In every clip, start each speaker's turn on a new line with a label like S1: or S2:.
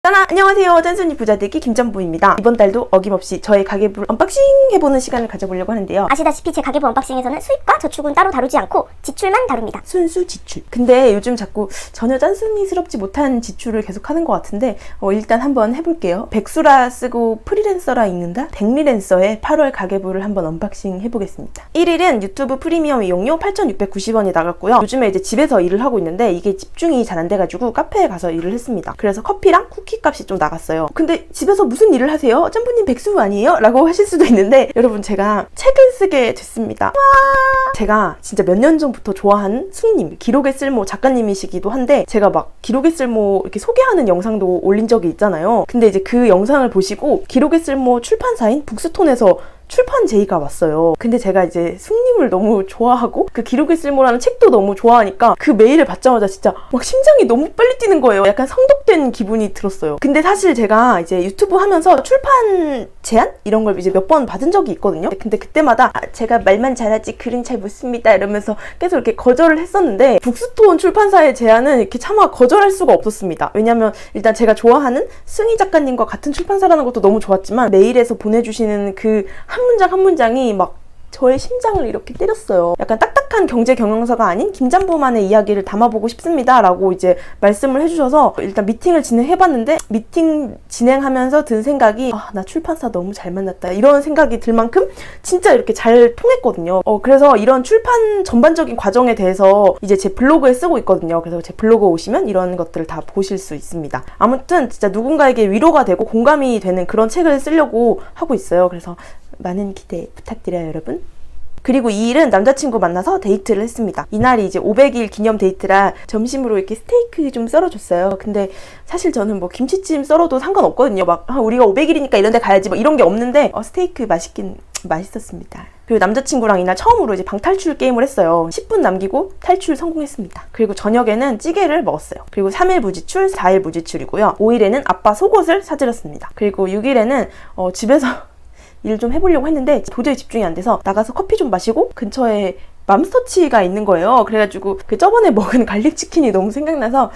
S1: 따나! 안녕하세요. 짠순이 부자되기 김전부입니다. 이번 달도 어김없이 저의 가계부를 언박싱 해보는 시간을 가져보려고 하는데요.
S2: 아시다시피 제 가계부 언박싱에서는 수입과 저축은 따로 다루지 않고 지출만 다룹니다.
S1: 순수 지출. 근데 요즘 자꾸 전혀 짠순이스럽지 못한 지출을 계속 하는 것 같은데 일단 한번 해볼게요. 백수라 쓰고 프리랜서라 읽는다? 백리랜서의 8월 가계부를 한번 언박싱 해보겠습니다. 1일은 유튜브 프리미엄 이용료 8,690원이 나갔고요. 요즘에 이제 집에서 일을 하고 있는데 이게 집중이 잘 안 돼가지고 카페에 가서 일을 했습니다. 그래서 커피랑 쿠키 값이 좀 나갔어요. 근데 집에서 무슨 일을 하세요? 짬부님 백수 아니에요? 라고 하실 수도 있는데 여러분, 제가 책을 쓰게 됐습니다. 와! 제가 진짜 몇 년 전부터 좋아하는 숙님, 기록의 쓸모 작가님이시기도 한데 제가 막 기록의 쓸모 이렇게 소개하는 영상도 올린 적이 있잖아요. 근데 이제 그 영상을 보시고 기록의 쓸모 출판사인 북스톤에서 출판 제의가 왔어요. 근데 제가 이제 숙님을 너무 좋아하고 그 기록의 쓸모라는 책도 너무 좋아하니까 그 메일을 받자마자 진짜 막 심장이 너무 빨리 뛰는 거예요. 약간 성독된 기분이 들었어요. 근데 사실 제가 이제 유튜브 하면서 출판 제안? 이런 걸 이제 몇 번 받은 적이 있거든요. 근데 그때마다 제가 말만 잘하지 글은 잘 못 씁니다 이러면서 계속 이렇게 거절을 했었는데 북스톤 출판사의 제안은 이렇게 차마 거절할 수가 없었습니다. 왜냐면 일단 제가 좋아하는 승희 작가님과 같은 출판사라는 것도 너무 좋았지만 메일에서 보내주시는 그 한 문장 한 문장이 막 저의 심장을 이렇게 때렸어요. 약간 딱딱한 경제 경영서가 아닌 김잠부만의 이야기를 담아보고 싶습니다 라고 이제 말씀을 해주셔서 일단 미팅을 진행해봤는데 미팅 진행하면서 든 생각이 나 출판사 너무 잘 만났다 이런 생각이 들 만큼 진짜 이렇게 잘 통했거든요. 그래서 이런 출판 전반적인 과정에 대해서 이제 제 블로그에 쓰고 있거든요. 그래서 제 블로그 오시면 이런 것들을 다 보실 수 있습니다. 아무튼 진짜 누군가에게 위로가 되고 공감이 되는 그런 책을 쓰려고 하고 있어요. 그래서 많은 기대 부탁드려요, 여러분. 그리고 2일은 남자친구 만나서 데이트를 했습니다. 이날이 이제 500일 기념 데이트라 점심으로 이렇게 스테이크 좀 썰어줬어요. 근데 사실 저는 뭐 김치찜 썰어도 상관없거든요. 막 우리가 500일이니까 이런 데 가야지 뭐 이런 게 없는데 스테이크 맛있었습니다. 그리고 남자친구랑 이날 처음으로 이제 방탈출 게임을 했어요. 10분 남기고 탈출 성공했습니다. 그리고 저녁에는 찌개를 먹었어요. 그리고 3일 무지출, 4일 무지출이고요. 5일에는 아빠 속옷을 사드렸습니다. 그리고 6일에는 집에서 일 좀 해보려고 했는데 도저히 집중이 안 돼서 나가서 커피 좀 마시고 근처에 맘스터치가 있는 거예요. 그래가지고 그 저번에 먹은 갈릭치킨이 너무 생각나서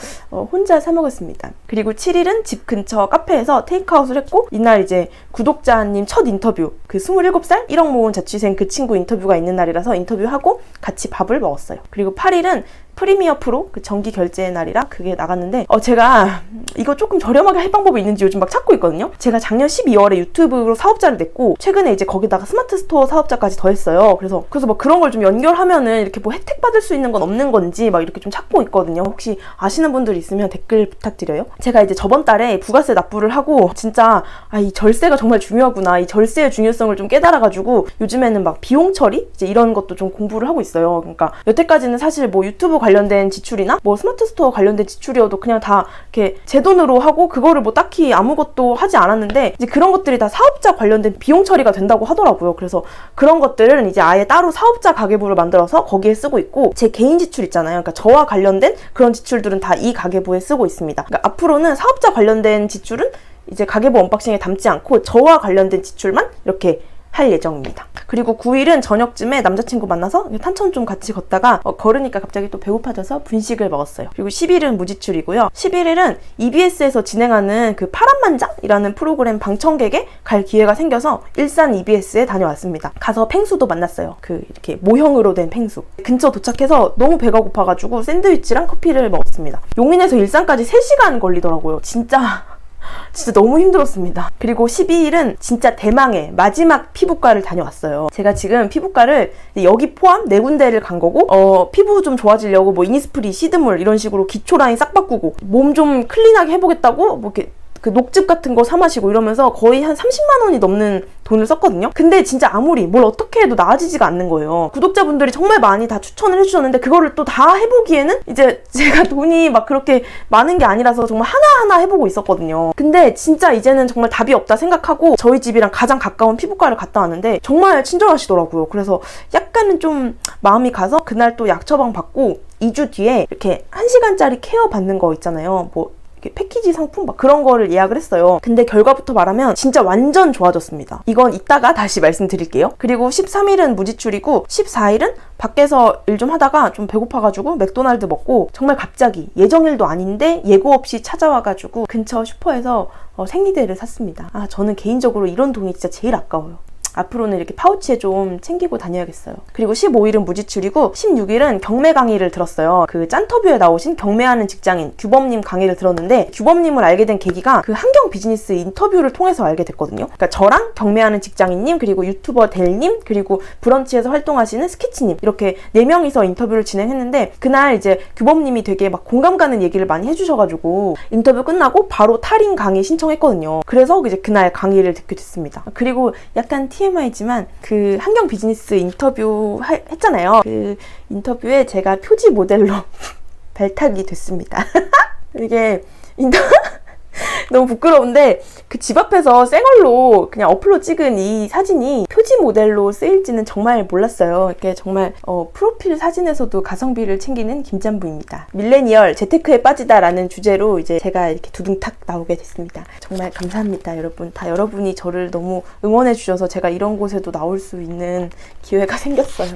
S1: 혼자 사 먹었습니다. 그리고 7일은 집 근처 카페에서 테이크아웃을 했고 이날 이제 구독자님 첫 인터뷰, 그 27살 1억 모은 자취생 그 친구 인터뷰가 있는 날이라서 인터뷰하고 같이 밥을 먹었어요. 그리고 8일은 프리미어 프로 그 정기 결제 날이라 그게 나갔는데 제가 이거 조금 저렴하게 할 방법이 있는지 요즘 막 찾고 있거든요. 제가 작년 12월에 유튜브로 사업자를 냈고 최근에 이제 거기다가 스마트 스토어 사업자까지 더했어요. 그래서 막 그런 걸 좀 연결하면은 이렇게 뭐 혜택 받을 수 있는 건 없는 건지 막 이렇게 좀 찾고 있거든요. 혹시 아시는 분들 있으면 댓글 부탁드려요. 제가 이제 저번 달에 부가세 납부를 하고 진짜 이 절세가 정말 중요하구나, 이 절세의 중요성을 좀 깨달아가지고 요즘에는 막 비용 처리 이제 이런 것도 좀 공부를 하고 있어요. 그러니까 여태까지는 사실 뭐 유튜브 관련된 지출이나 뭐 스마트 스토어 관련된 지출이어도 그냥 다 이렇게 제 돈으로 하고 그거를 뭐 딱히 아무것도 하지 않았는데 이제 그런 것들이 다 사업자 관련된 비용 처리가 된다고 하더라고요. 그래서 그런 것들은 이제 아예 따로 사업자 가계부를 만들어서 거기에 쓰고 있고 제 개인 지출 있잖아요. 그러니까 저와 관련된 그런 지출들은 다 이 가계부에 쓰고 있습니다. 그러니까 앞으로는 사업자 관련된 지출은 이제 가계부 언박싱에 담지 않고 저와 관련된 지출만 이렇게 할 예정입니다. 그리고 9일은 저녁쯤에 남자친구 만나서 탄천 좀 같이 걷다가 걸으니까 갑자기 또 배고파져서 분식을 먹었어요. 그리고 10일은 무지출이고요. 11일은 EBS에서 진행하는 그 파란만장이라는 프로그램 방청객에 갈 기회가 생겨서 일산 EBS에 다녀왔습니다. 가서 펭수도 만났어요. 그 이렇게 모형으로 된 펭수. 근처 도착해서 너무 배가 고파가지고 샌드위치랑 커피를 먹었습니다. 용인에서 일산까지 3시간 걸리더라고요. 진짜 너무 힘들었습니다. 그리고 12일은 진짜 대망의 마지막 피부과를 다녀왔어요. 제가 지금 피부과를 여기 포함 4군데를 간 거고 피부 좀 좋아지려고 뭐 이니스프리, 시드물 이런 식으로 기초 라인 싹 바꾸고 몸 좀 클린하게 해보겠다고 뭐 이렇게 그 녹즙 같은 거 사 마시고 이러면서 거의 한 30만 원이 넘는 돈을 썼거든요. 근데 진짜 아무리 뭘 어떻게 해도 나아지지가 않는 거예요. 구독자분들이 정말 많이 다 추천을 해주셨는데 그거를 또 다 해보기에는 이제 제가 돈이 막 그렇게 많은 게 아니라서 정말 하나하나 해보고 있었거든요. 근데 진짜 이제는 정말 답이 없다 생각하고 저희 집이랑 가장 가까운 피부과를 갔다 왔는데 정말 친절하시더라고요. 그래서 약간은 좀 마음이 가서 그날 또 약 처방 받고 2주 뒤에 이렇게 1시간짜리 케어 받는 거 있잖아요. 뭐 패키지 상품 막 그런 거를 예약을 했어요. 근데 결과부터 말하면 진짜 완전 좋아졌습니다. 이건 이따가 다시 말씀드릴게요. 그리고 13일은 무지출이고 14일은 밖에서 일 좀 하다가 좀 배고파가지고 맥도날드 먹고 정말 갑자기 예정일도 아닌데 예고 없이 찾아와가지고 근처 슈퍼에서 생리대를 샀습니다. 저는 개인적으로 이런 돈이 진짜 제일 아까워요. 앞으로는 이렇게 파우치에 좀 챙기고 다녀야겠어요. 그리고 15일은 무지출이고 16일은 경매 강의를 들었어요. 그 짠터뷰에 나오신 경매하는 직장인 규범님 강의를 들었는데 규범님을 알게 된 계기가 그 환경 비즈니스 인터뷰를 통해서 알게 됐거든요. 그러니까 저랑 경매하는 직장인님 그리고 유튜버 델님 그리고 브런치에서 활동하시는 스케치님 이렇게 4명이서 인터뷰를 진행했는데 그날 이제 규범님이 되게 막 공감 가는 얘기를 많이 해주셔가지고 인터뷰 끝나고 바로 탈인 강의 신청했거든요. 그래서 이제 그날 강의를 듣게 됐습니다. 그리고 약간 TMI지만 그 환경 비즈니스 인터뷰 했잖아요. 그 인터뷰에 제가 표지 모델로 발탁이 됐습니다. 이게 너무 부끄러운데 그 집 앞에서 생얼로 그냥 어플로 찍은 이 사진이 표지 모델로 쓰일지는 정말 몰랐어요. 이렇게 정말 프로필 사진에서도 가성비를 챙기는 김짬부입니다. 밀레니얼 재테크에 빠지다라는 주제로 이제 제가 이렇게 두둥탁 나오게 됐습니다. 정말 감사합니다, 여러분. 다 여러분이 저를 너무 응원해 주셔서 제가 이런 곳에도 나올 수 있는 기회가 생겼어요.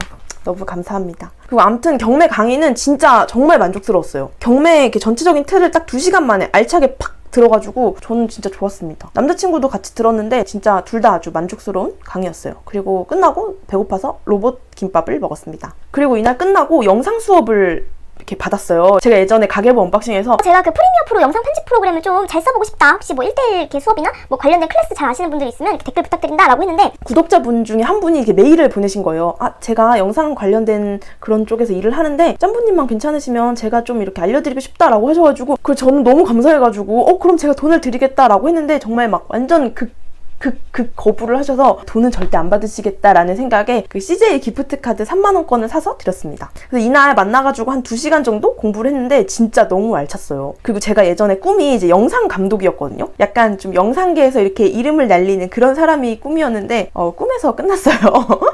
S1: 너무 감사합니다. 그리고 아무튼 경매 강의는 진짜 정말 만족스러웠어요. 경매 이렇게 전체적인 틀을 딱 2시간 만에 알차게 팍 들어가지고 저는 진짜 좋았습니다. 남자친구도 같이 들었는데 진짜 둘 다 아주 만족스러운 강의였어요. 그리고 끝나고 배고파서 로봇 김밥을 먹었습니다. 그리고 이날 끝나고 영상 수업을 이렇게 받았어요. 제가 예전에 가계부 언박싱에서
S2: 제가 그 프리미어 프로 영상 편집 프로그램을 좀 잘 써보고 싶다. 혹시 뭐 1대1 이렇게 수업이나 뭐 관련된 클래스 잘 아시는 분들이 있으면 이렇게 댓글 부탁드린다 라고 했는데
S1: 구독자분 중에 한 분이 이렇게 메일을 보내신 거예요. 제가 영상 관련된 그런 쪽에서 일을 하는데 짬부님만 괜찮으시면 제가 좀 이렇게 알려드리고 싶다라고 하셔가지고 저는 너무 감사해가지고 그럼 제가 돈을 드리겠다라고 했는데 정말 막 완전 거부를 하셔서 돈은 절대 안 받으시겠다라는 생각에 그 CJ 기프트 카드 3만원권을 사서 드렸습니다. 그래서 이날 만나가지고 한 2시간 정도 공부를 했는데 진짜 너무 알찼어요. 그리고 제가 예전에 꿈이 이제 영상 감독이었거든요. 약간 좀 영상계에서 이렇게 이름을 날리는 그런 사람이 꿈이었는데 꿈에서 끝났어요.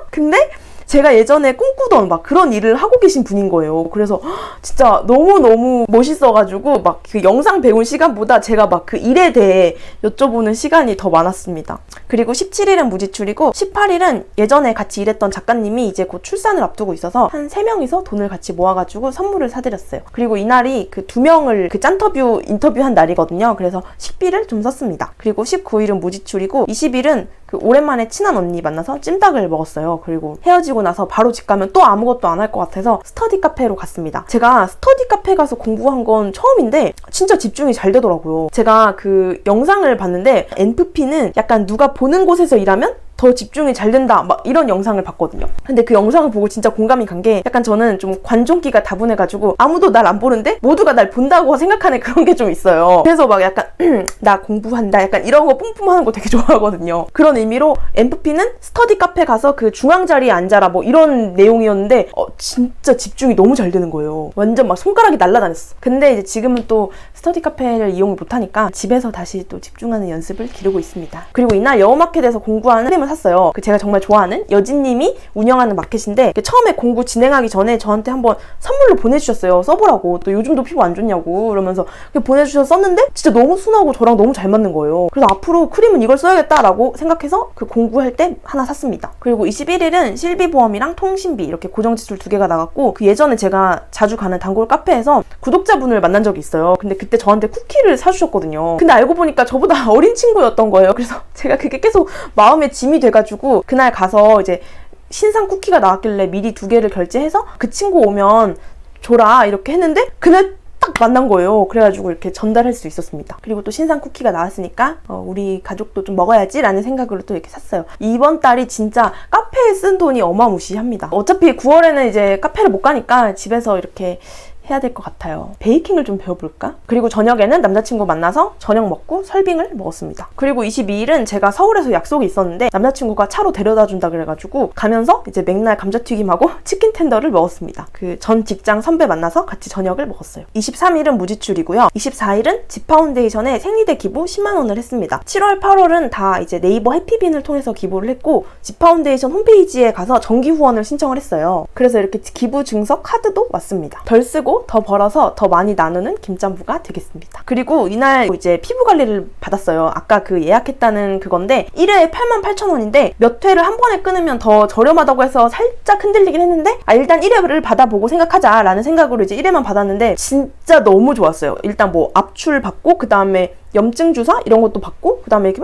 S1: 근데 제가 예전에 꿈꾸던 막 그런 일을 하고 계신 분인 거예요. 그래서 진짜 너무너무 멋있어가지고 막 그 영상 배운 시간보다 제가 막 그 일에 대해 여쭤보는 시간이 더 많았습니다. 그리고 17일은 무지출이고 18일은 예전에 같이 일했던 작가님이 이제 곧 출산을 앞두고 있어서 한 3명이서 돈을 같이 모아가지고 선물을 사드렸어요. 그리고 이날이 그 2명을 그 짠터뷰 인터뷰한 날이거든요. 그래서 식비를 좀 썼습니다. 그리고 19일은 무지출이고 20일은 그 오랜만에 친한 언니 만나서 찜닭을 먹었어요. 그리고 헤어지고 나서 바로 집 가면 또 아무것도 안 할 것 같아서 스터디 카페로 갔습니다. 제가 스터디 카페 가서 공부한 건 처음인데 진짜 집중이 잘 되더라고요. 제가 그 영상을 봤는데 NFP는 약간 누가 보는 곳에서 일하면 더 집중이 잘 된다 막 이런 영상을 봤거든요. 근데 그 영상을 보고 진짜 공감이 간 게 약간 저는 좀 관종기가 다분해가지고 아무도 날 안 보는데 모두가 날 본다고 생각하는 그런 게 좀 있어요. 그래서 막 약간 나 공부한다 약간 이런 거 뿜뿜하는 거 되게 좋아하거든요. 그런 의미로 NFP는 스터디 카페 가서 그 중앙 자리에 앉아라 뭐 이런 내용이었는데 진짜 집중이 너무 잘 되는 거예요. 완전 막 손가락이 날아다녔어. 근데 이제 지금은 또 스터디 카페를 이용을 못하니까 집에서 다시 또 집중하는 연습을 기르고 있습니다. 그리고 이날 여우마켓에서 공부하는 크림을 샀어요. 그 제가 정말 좋아하는 여진님이 운영하는 마켓인데 처음에 공부 진행하기 전에 저한테 한번 선물로 보내주셨어요. 써보라고. 또 요즘도 피부 안 좋냐고 그러면서 보내주셔서 썼는데 진짜 너무 순하고 저랑 너무 잘 맞는 거예요. 그래서 앞으로 크림은 이걸 써야겠다라고 생각해서 그 공부할 때 하나 샀습니다. 그리고 21일은 실비보험이랑 통신비 이렇게 고정지출 2개가 나갔고 그 예전에 제가 자주 가는 단골 카페에서 구독자분을 만난 적이 있어요. 근데 그때 저한테 쿠키를 사주셨거든요. 근데 알고 보니까 저보다 어린 친구였던 거예요. 그래서 제가 그게 계속 마음에 짐이 돼가지고 그날 가서 이제 신상 쿠키가 나왔길래 미리 2개를 결제해서 그 친구 오면 줘라 이렇게 했는데 그날 딱 만난 거예요. 그래가지고 이렇게 전달할 수 있었습니다. 그리고 또 신상 쿠키가 나왔으니까 우리 가족도 좀 먹어야지 라는 생각으로 또 이렇게 샀어요. 이번 달이 진짜 카페에 쓴 돈이 어마무시합니다. 어차피 9월에는 이제 카페를 못 가니까 집에서 이렇게 해야 될 것 같아요. 베이킹을 좀 배워볼까? 그리고 저녁에는 남자친구 만나서 저녁 먹고 설빙을 먹었습니다. 그리고 22일은 제가 서울에서 약속이 있었는데 남자친구가 차로 데려다 준다 그래가지고 가면서 이제 맥날 감자튀김하고 치킨 텐더를 먹었습니다. 그 전 직장 선배 만나서 같이 저녁을 먹었어요. 23일은 무지출이고요. 24일은 지파운데이션에 생리대 기부 10만 원을 했습니다. 7월, 8월은 다 이제 네이버 해피빈을 통해서 기부를 했고 지파운데이션 홈페이지에 가서 정기 후원을 신청을 했어요. 그래서 이렇게 기부 증서 카드도 왔습니다. 덜 쓰고 그리고 더 벌어서 더 많이 나누는 김짬부가 되겠습니다. 그리고 이날 이제 피부 관리를 받았어요. 아까 그 예약했다는 그건데 1회에 88,000원인데 몇 회를 한 번에 끊으면 더 저렴하다고 해서 살짝 흔들리긴 했는데 일단 1회를 받아보고 생각하자라는 생각으로 이제 1회만 받았는데 진짜 너무 좋았어요. 일단 뭐 압출 받고 그 다음에 염증 주사 이런 것도 받고 그 다음에 이렇게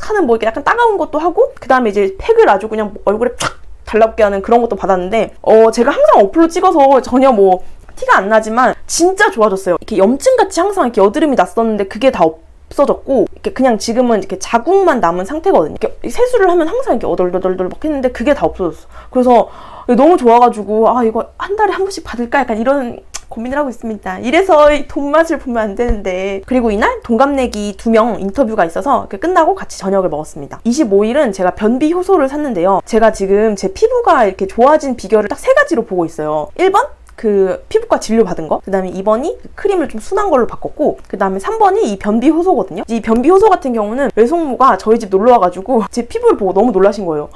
S1: 하는 뭐 이렇게 약간 따가운 것도 하고 그 다음에 이제 팩을 아주 그냥 얼굴에 촥 달라붙게 하는 그런 것도 받았는데 제가 항상 어플로 찍어서 전혀 뭐 티가 안 나지만 진짜 좋아졌어요. 이렇게 염증같이 항상 이렇게 여드름이 났었는데 그게 다 없어졌고 이렇게 그냥 지금은 이렇게 자국만 남은 상태거든요. 이렇게 세수를 하면 항상 이렇게 어덜덜덜덜 막 했는데 그게 다 없어졌어. 그래서 너무 좋아가지고 이거 한 달에 한 번씩 받을까 약간 이런 고민을 하고 있습니다. 이래서 돈 맛을 보면 안 되는데. 그리고 이날 동갑내기 2명 인터뷰가 있어서 끝나고 같이 저녁을 먹었습니다. 25일은 제가 변비 효소를 샀는데요. 제가 지금 제 피부가 이렇게 좋아진 비결을 딱 3가지로 보고 있어요. 1번 그 피부과 진료 받은 거, 그 다음에 2번이 크림을 좀 순한 걸로 바꿨고, 그 다음에 3번이 이 변비 효소거든요. 이 변비 효소 같은 경우는 외숙모가 저희 집 놀러 와가지고 제 피부를 보고 너무 놀라신 거예요.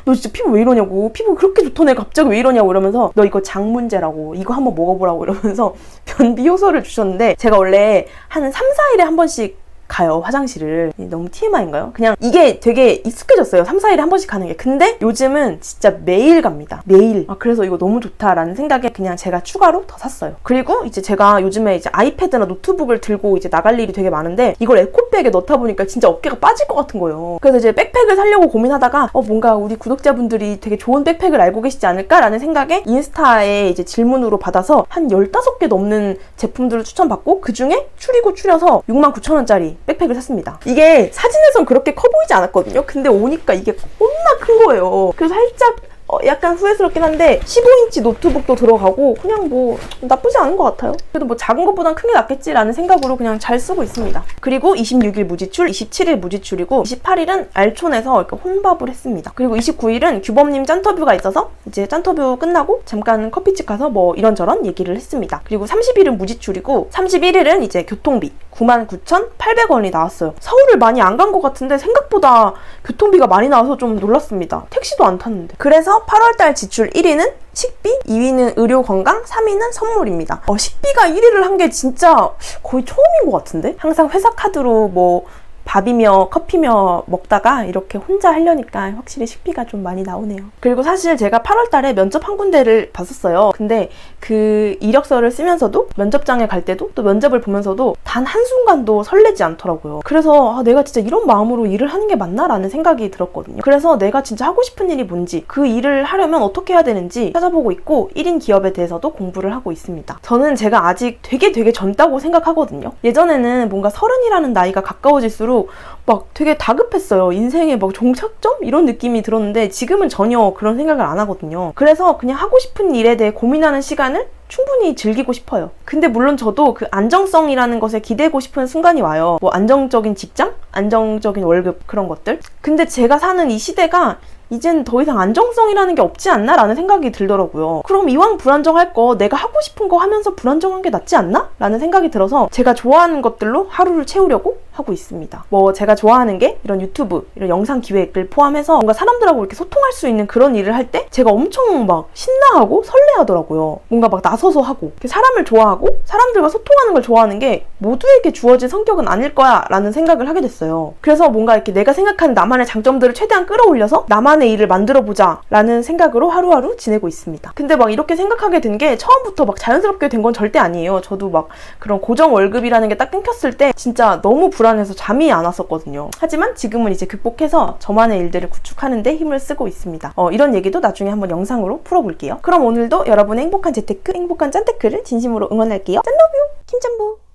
S1: 너 진짜 피부 왜 이러냐고, 피부 그렇게 좋던데 갑자기 왜 이러냐고 이러면서 너 이거 장 문제라고, 이거 한번 먹어보라고 이러면서 변비 효소를 주셨는데, 제가 원래 한 3, 4일에 한 번씩 가요, 화장실을. 너무 TMI인가요? 그냥 이게 되게 익숙해졌어요. 3, 4일에 한 번씩 가는 게. 근데 요즘은 진짜 매일 갑니다. 매일. 그래서 이거 너무 좋다라는 생각에 그냥 제가 추가로 더 샀어요. 그리고 이제 제가 요즘에 이제 아이패드나 노트북을 들고 이제 나갈 일이 되게 많은데 이걸 에코백에 넣다 보니까 진짜 어깨가 빠질 것 같은 거예요. 그래서 이제 백팩을 사려고 고민하다가 뭔가 우리 구독자분들이 되게 좋은 백팩을 알고 계시지 않을까라는 생각에 인스타에 이제 질문으로 받아서 한 15개 넘는 제품들을 추천받고 그 중에 추리고 추려서 69,000원짜리 백팩을 샀습니다. 이게 사진에선 그렇게 커 보이지 않았거든요. 근데 오니까 이게 겁나 큰 거예요. 그래서 살짝 약간 후회스럽긴 한데 15인치 노트북도 들어가고 그냥 뭐 나쁘지 않은 것 같아요. 그래도 뭐 작은 것보단 큰 게 낫겠지라는 생각으로 그냥 잘 쓰고 있습니다. 그리고 26일 무지출, 27일 무지출이고 28일은 알촌에서 이렇게 혼밥을 했습니다. 그리고 29일은 규범님 짠터뷰가 있어서 이제 짠터뷰 끝나고 잠깐 커피집 가서 뭐 이런저런 얘기를 했습니다. 그리고 30일은 무지출이고 31일은 이제 교통비 99,800원이 나왔어요. 서울을 많이 안 간 것 같은데 생각보다 교통비가 많이 나와서 좀 놀랐습니다. 택시도 안 탔는데. 그래서 8월달 지출 1위는 식비, 2위는 의료 건강, 3위는 선물입니다. 식비가 1위를 한 게 진짜 거의 처음인 것 같은데? 항상 회사 카드로 뭐 밥이며 커피며 먹다가 이렇게 혼자 하려니까 확실히 식비가 좀 많이 나오네요. 그리고 사실 제가 8월 달에 면접 한 군데를 봤었어요. 근데 그 이력서를 쓰면서도 면접장에 갈 때도 또 면접을 보면서도 단 한순간도 설레지 않더라고요. 그래서 내가 진짜 이런 마음으로 일을 하는 게 맞나? 라는 생각이 들었거든요. 그래서 내가 진짜 하고 싶은 일이 뭔지, 그 일을 하려면 어떻게 해야 되는지 찾아보고 있고 1인 기업에 대해서도 공부를 하고 있습니다. 저는 제가 아직 되게 젊다고 생각하거든요. 예전에는 뭔가 30이라는 나이가 가까워질수록 막 되게 다급했어요. 인생의 막 종착점? 이런 느낌이 들었는데 지금은 전혀 그런 생각을 안 하거든요. 그래서 그냥 하고 싶은 일에 대해 고민하는 시간을 충분히 즐기고 싶어요. 근데 물론 저도 그 안정성이라는 것에 기대고 싶은 순간이 와요. 뭐 안정적인 직장? 안정적인 월급 그런 것들? 근데 제가 사는 이 시대가 이젠 더 이상 안정성이라는 게 없지 않나? 라는 생각이 들더라고요. 그럼 이왕 불안정할 거 내가 하고 싶은 거 하면서 불안정한 게 낫지 않나? 라는 생각이 들어서 제가 좋아하는 것들로 하루를 채우려고 하고 있습니다. 뭐 제가 좋아하는 게 이런 유튜브, 이런 영상 기획을 포함해서 뭔가 사람들하고 이렇게 소통할 수 있는 그런 일을 할 때 제가 엄청 막 신나하고 설레하더라고요. 뭔가 막 나서서 하고 사람을 좋아하고 사람들과 소통하는 걸 좋아하는 게 모두에게 주어진 성격은 아닐 거야 라는 생각을 하게 됐어요. 그래서 뭔가 이렇게 내가 생각하는 나만의 장점들을 최대한 끌어올려서 나만의 일을 만들어보자 라는 생각으로 하루하루 지내고 있습니다. 근데 막 이렇게 생각하게 된 게 처음부터 막 자연스럽게 된 건 절대 아니에요. 저도 막 그런 고정 월급이라는 게 딱 끊겼을 때 진짜 너무 불안해서 잠이 안 왔었거든요. 하지만 지금은 이제 극복해서 저만의 일들을 구축하는 데 힘을 쓰고 있습니다. 이런 얘기도 나중에 한번 영상으로 풀어볼게요. 그럼 오늘도 여러분의 행복한 재테크, 행복한 짠테크를 진심으로 응원할게요. 짠러뷰 김짬부.